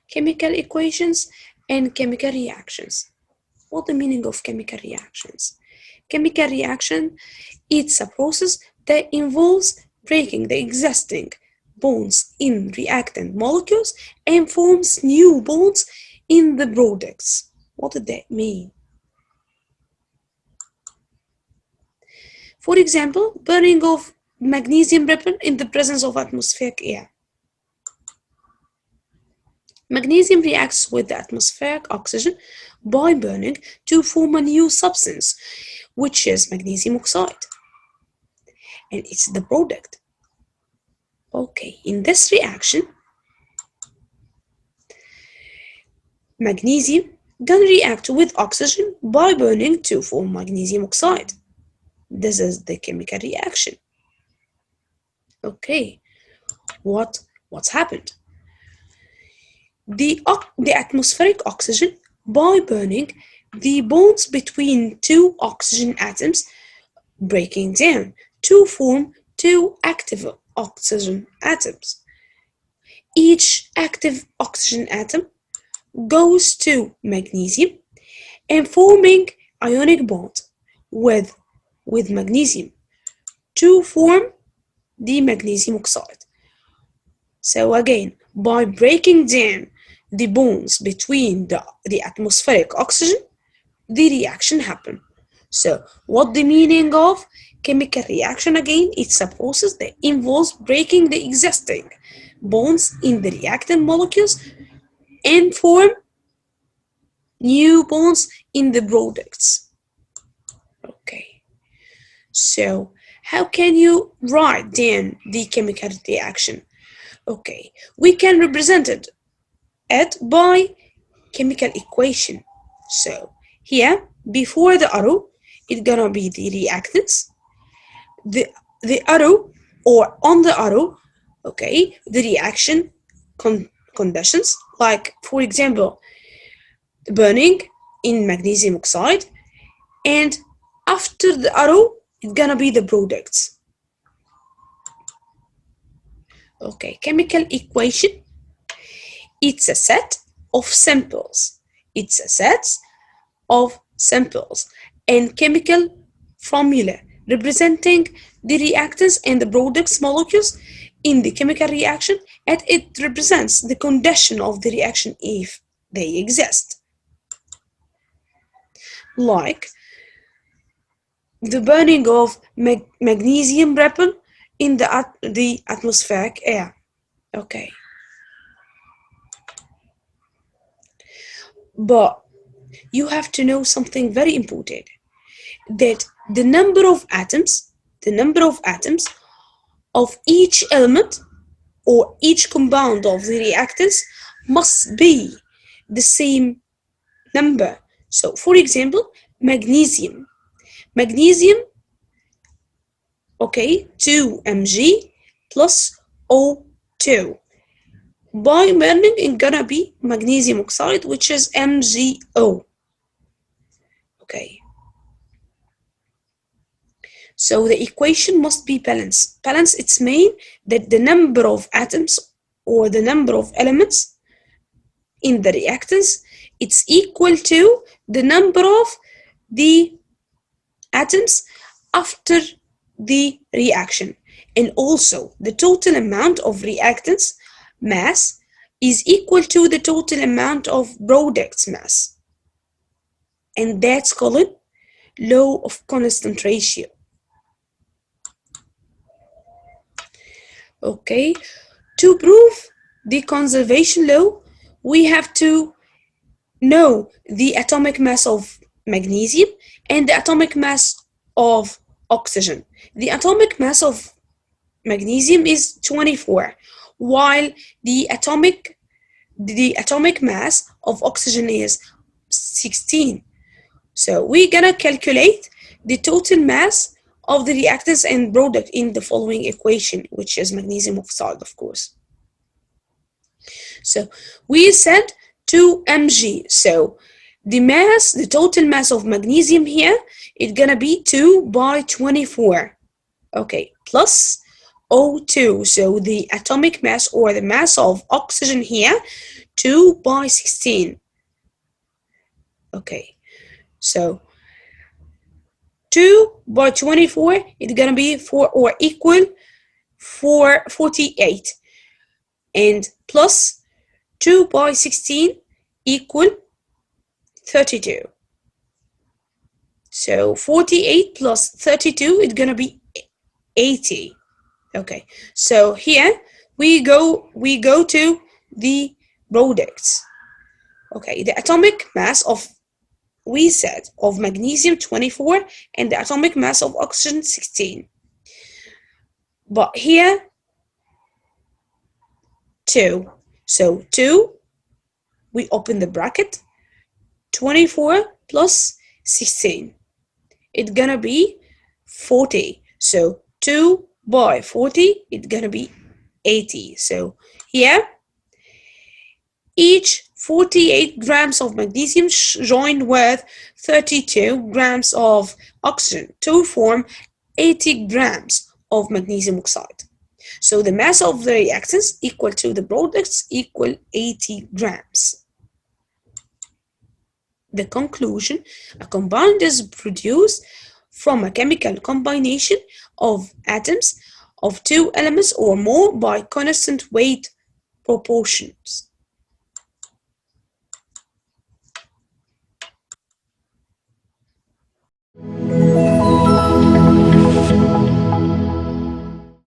Chemical equations and chemical reactions. What the meaning of chemical reactions? Chemical reaction, it's a process that involves breaking the existing bonds in reactant molecules and forms new bonds in the products. What did that mean? For example, burning of magnesium ripple in the presence of atmospheric air. Magnesium reacts with the atmospheric oxygen by burning to form a new substance, which is magnesium oxide, and it's the product. Okay, in this reaction, magnesium gonna react with oxygen by burning to form magnesium oxide. This is the chemical reaction. Okay, what's happened? The atmospheric oxygen, by burning the bonds between two oxygen atoms, breaking down to form two active oxygen atoms. Each active oxygen atom goes to magnesium and forming ionic bond with magnesium to form the magnesium oxide. So again, by breaking down the bonds between the atmospheric oxygen, the reaction happens. So what the meaning of chemical reaction again? It's a process that involves breaking the existing bonds in the reactant molecules and form new bonds in the products. Okay, so how can you write down the chemical reaction? Okay, we can represent it by chemical equation. So here, before the arrow, it's gonna be the reactants. The arrow, or on the arrow, okay, the reaction conditions, like for example, burning in magnesium oxide, and after the arrow, it's gonna be the products. Okay, chemical equation, it's a set of samples. It's a set of samples and chemical formula representing the reactants and the products molecules in the chemical reaction, and it represents the condition of the reaction if they exist. Like the burning of magnesium ripple in the atmospheric air. Okay. But you have to know something very important, that the number of atoms of each element or each compound of the reactants must be the same number. So for example, magnesium, okay, 2 Mg plus O2. By burning, it's gonna be magnesium oxide, which is MgO. Okay. So the equation must be balanced. Balance, it's mean that the number of atoms or the number of elements in the reactants, it's equal to the number of the atoms after the reaction, and also the total amount of reactants mass is equal to the total amount of products mass, and that's called law of constant ratio. Okay, to prove the conservation law, we have to know the atomic mass of magnesium and the atomic mass of oxygen. The atomic mass of magnesium is 24, while the atomic mass of oxygen is 16. So we're gonna calculate the total mass of the reactants and product in the following equation, which is magnesium oxide, of course. So we said 2 Mg, so the total mass of magnesium here is gonna be 2 by 24. Okay, plus O2. So the atomic mass or the mass of oxygen here, 2 by 16. Okay, so 2 by 24 is gonna be 4 or equal 48, and plus 2 by 16 equal 32. So 48 plus 32 is gonna be 80. Okay, so here we go to the products. Okay, the atomic mass of, we said, of magnesium 24 and the atomic mass of oxygen 16. But here 2. So 2, we open the bracket, 24 plus 16. It's gonna be 40. So 2 by 40, it's gonna be 80. So here, each 48 grams of magnesium joined with 32 grams of oxygen to form 80 grams of magnesium oxide. So the mass of the reactants equal to the products equal 80 grams. The conclusion: a compound is produced from a chemical combination of atoms of two elements or more by constant weight proportions.